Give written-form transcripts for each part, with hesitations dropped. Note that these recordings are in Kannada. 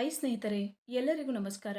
ಹಾಯ್ ಸ್ನೇಹಿತರೆ, ಎಲ್ಲರಿಗೂ ನಮಸ್ಕಾರ.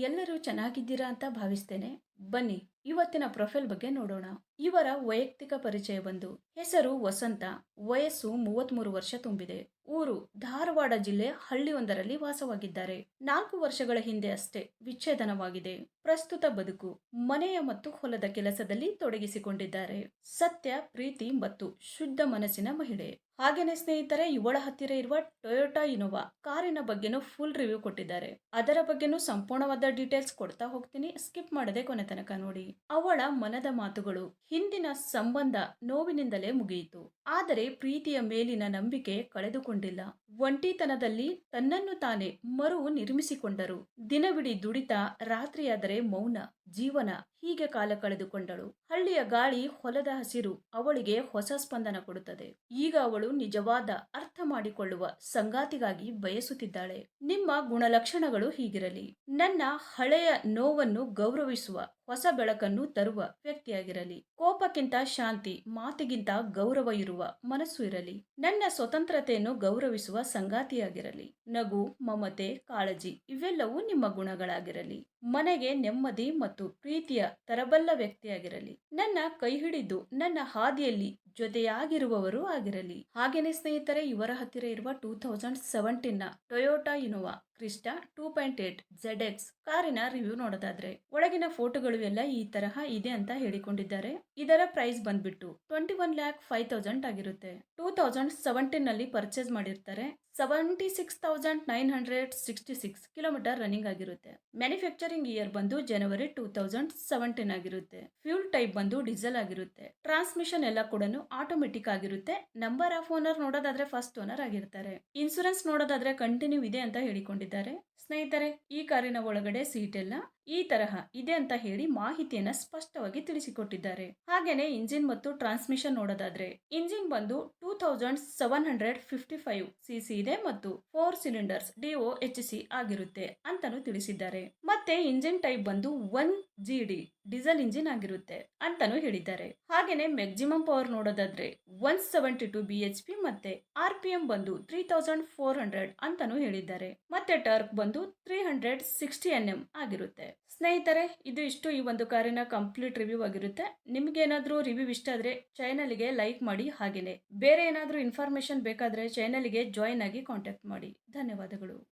ಎಲ್ಲರೂ ಚೆನ್ನಾಗಿದ್ದೀರಾ ಅಂತ ಭಾವಿಸ್ತೇನೆ. ಬನ್ನಿ, ಇವತ್ತಿನ ಪ್ರೊಫೈಲ್ ಬಗ್ಗೆ ನೋಡೋಣ. ಇವರ ವೈಯಕ್ತಿಕ ಪರಿಚಯ ಬಂದು ಹೆಸರು ವಸಂತ, ವಯಸ್ಸು 33 ವರ್ಷ ತುಂಬಿದೆ. ಊರು ಧಾರವಾಡ ಜಿಲ್ಲೆ ಹಳ್ಳಿಯೊಂದರಲ್ಲಿ ವಾಸವಾಗಿದ್ದಾರೆ. 4 ವರ್ಷಗಳ ಹಿಂದೆ ಅಷ್ಟೇ ವಿಚ್ಛೇದನವಾಗಿದೆ. ಪ್ರಸ್ತುತ ಬದುಕು ಮನೆಯ ಮತ್ತು ಹೊಲದ ಕೆಲಸದಲ್ಲಿ ತೊಡಗಿಸಿಕೊಂಡಿದ್ದಾರೆ. ಸತ್ಯ, ಪ್ರೀತಿ ಮತ್ತು ಶುದ್ಧ ಮನಸ್ಸಿನ ಮಹಿಳೆ. ಹಾಗೇನೆ ಸ್ನೇಹಿತರೆ, ಇವಳ ಹತ್ತಿರ ಇರುವ ಟೊಯೋಟಾ ಇನೋವಾ ಕಾರಿನ ಬಗ್ಗೆನೂ ಫುಲ್ ರಿವ್ಯೂ ಕೊಟ್ಟಿದ್ದಾರೆ. ಅದರ ಬಗ್ಗೆನೂ ಸಂಪೂರ್ಣವಾದ ಡೀಟೇಲ್ಸ್ ಕೊಡ್ತಾ ಹೋಗ್ತೀನಿ, ಸ್ಕಿಪ್ ಮಾಡದೆ ಕೊನೆ ತನಕ ನೋಡಿ. ಅವಳ ಮನದ ಮಾತುಗಳು: ಹಿಂದಿನ ಸಂಬಂಧ ನೋವಿನಿಂದಲೇ ಮುಗಿಯಿತು, ಆದರೆ ಪ್ರೀತಿಯ ಮೇಲಿನ ನಂಬಿಕೆ ಕಳೆದುಕೊಂಡಿಲ್ಲ. ಒಂಟಿತನದಲ್ಲಿ ತನ್ನನ್ನು ತಾನೇ ಮರು ನಿರ್ಮಿಸಿಕೊಂಡರು. ದಿನವಿಡೀ ದುಡಿತ, ರಾತ್ರಿಯಾದರೆ ಮೌನ ಜೀವನ, ಹೀಗೆ ಕಾಲ ಕಳೆದುಕೊಂಡಳು. ಹಳ್ಳಿಯ ಗಾಳಿ, ಹೊಲದ ಹಸಿರು ಅವಳಿಗೆ ಹೊಸ ಸ್ಪಂದನ ಕೊಡುತ್ತದೆ. ಈಗ ಅವಳು ನಿಜವಾದ ಅರ್ಥ ಮಾಡಿಕೊಳ್ಳುವ ಸಂಗಾತಿಗಾಗಿ ಬಯಸುತ್ತಿದ್ದಾಳೆ. ನಿಮ್ಮ ಗುಣಲಕ್ಷಣಗಳು ಹೀಗಿರಲಿ: ನನ್ನ ಹಳೆಯ ನೋವನ್ನು ಗೌರವಿಸುವ, ಹೊಸ ಬೆಳಕನ್ನು ತರುವ ವ್ಯಕ್ತಿಯಾಗಿರಲಿ. ಕೋಪಕ್ಕಿಂತ ಶಾಂತಿ, ಮಾತಿಗಿಂತ ಗೌರವ ಇರುವ ಮನಸ್ಸು ಇರಲಿ. ನನ್ನ ಸ್ವತಂತ್ರತೆಯನ್ನು ಗೌರವಿಸುವ ಸಂಗಾತಿಯಾಗಿರಲಿ. ನಗು, ಮಮತೆ, ಕಾಳಜಿ ಇವೆಲ್ಲವೂ ನಿಮ್ಮ ಗುಣಗಳಾಗಿರಲಿ. ಮನೆಗೆ ನೆಮ್ಮದಿ ಮತ್ತು ಪ್ರೀತಿಯ ತರಬಲ್ಲ ವ್ಯಕ್ತಿಯಾಗಿರಲಿ. ನನ್ನ ಕೈ ಹಿಡಿದು ನನ್ನ ಹಾದಿಯಲ್ಲಿ ಜೊತೆಯಾಗಿರುವವರು ಆಗಿರಲಿ. ಹಾಗೇನೆ ಸ್ನೇಹಿತರೆ, ಇವರ ಹತ್ತಿರ ಇರುವ 2017 ನ ಟೊಯೋಟಾ ಇನೋವಾ ಕ್ರಿಸ್ಟಾ 2.8 ZX ಕಾರಿನ ರಿವ್ಯೂ ನೋಡೋದಾದ್ರೆ, ಒಳಗಿನ ಫೋಟೋಗಳು ಎಲ್ಲ ಈ ತರಹ ಇದೆ ಅಂತ ಹೇಳಿಕೊಂಡಿದ್ದಾರೆ. ಇದರ ಪ್ರೈಸ್ ಬಂದ್ಬಿಟ್ಟು 21,05,000 ಆಗಿರುತ್ತೆ. 2017 ನಲ್ಲಿ ಪರ್ಚೇಸ್ ಮಾಡಿರ್ತಾರೆ. 76,966 ಕಿಲೋಮೀಟರ್ ರನ್ನಿಂಗ್ ಆಗಿರುತ್ತೆ. ಮ್ಯಾನುಫ್ಯಾಕ್ಚರಿಂಗ್ ಇಯರ್ ಬಂದು ಜನವರಿ 2017 ಆಗಿರುತ್ತೆ. ಫ್ಯೂಲ್ ಟೈಪ್ ಬಂದು ಡೀಸೆಲ್ ಆಗಿರುತ್ತೆ. ಟ್ರಾನ್ಸ್ಮಿಷನ್ ಎಲ್ಲ ಕೂಡ ಆಟೋಮೆಟಿಕ್ ಆಗಿರುತ್ತೆ. ನಂಬರ್ ಆಫ್ ಓನರ್ ನೋಡೋದಾದ್ರೆ ಫಸ್ಟ್ ಓನರ್ ಆಗಿರ್ತಾರೆ. ಇನ್ಸೂರೆನ್ಸ್ ನೋಡೋದಾದ್ರೆ ಕಂಟಿನ್ಯೂ ಇದೆ ಅಂತ ಹೇಳಿಕೊಂಡಿದ್ದಾರೆ. ಸ್ನೇಹಿತರೆ, ಈ ಕಾರಿನ ಒಳಗಡೆ ಸೀಟ್ ಎಲ್ಲ ಈ ತರಹ ಇದೆ ಅಂತ ಹೇಳಿ ಮಾಹಿತಿಯನ್ನ ಸ್ಪಷ್ಟವಾಗಿ ತಿಳಿಸಿಕೊಟ್ಟಿದ್ದಾರೆ. ಹಾಗೇನೆ ಇಂಜಿನ್ ಮತ್ತು ಟ್ರಾನ್ಸ್ಮಿಷನ್ ನೋಡೋದಾದ್ರೆ, ಇಂಜಿನ್ ಬಂದು 2755 ಸಿಸಿ ಇದೆ ಮತ್ತು 4 ಸಿಲಿಂಡರ್ಸ್ DOHC ಆಗಿರುತ್ತೆ ಅಂತಾನು ತಿಳಿಸಿದ್ದಾರೆ. ಮತ್ತೆ ಇಂಜಿನ್ ಟೈಪ್ ಬಂದು 1GD ಡೀಸೆಲ್ ಇಂಜಿನ್ ಆಗಿರುತ್ತೆ ಅಂತಾನು ಹೇಳಿದ್ದಾರೆ. ಹಾಗೇನೆ ಮ್ಯಾಕ್ಸಿಮಮ್ ಪವರ್ ನೋಡೋದಾದ್ರೆ 172 BHP ಮತ್ತೆ RPM ಬಂದು 3400 ಅಂತಾನು ಹೇಳಿದ್ದಾರೆ. ಮತ್ತೆ ಟರ್ಕ್ ಬಂದು 360 Nm ಆಗಿರುತ್ತೆ. ಸ್ನೇಹಿತರೆ, ಇದು ಇಷ್ಟು ಈ ಒಂದು ಕಾರಿನ ಕಂಪ್ಲೀಟ್ ರಿವ್ಯೂ ಆಗಿರುತ್ತೆ. ನಿಮ್ಗೆ ಏನಾದ್ರೂ ರಿವ್ಯೂ ಇಷ್ಟ ಆದ್ರೆ ಚಾನೆಲ್ಗೆ ಲೈಕ್ ಮಾಡಿ. ಹಾಗೇನೆ ಬೇರೆ ಏನಾದ್ರೂ ಇನ್ಫಾರ್ಮೇಶನ್ ಬೇಕಾದ್ರೆ ಚಾನೆಲ್ಗೆ ಜಾಯಿನ್ ಆಗಿ ಕಾಂಟ್ಯಾಕ್ಟ್ ಮಾಡಿ. ಧನ್ಯವಾದಗಳು.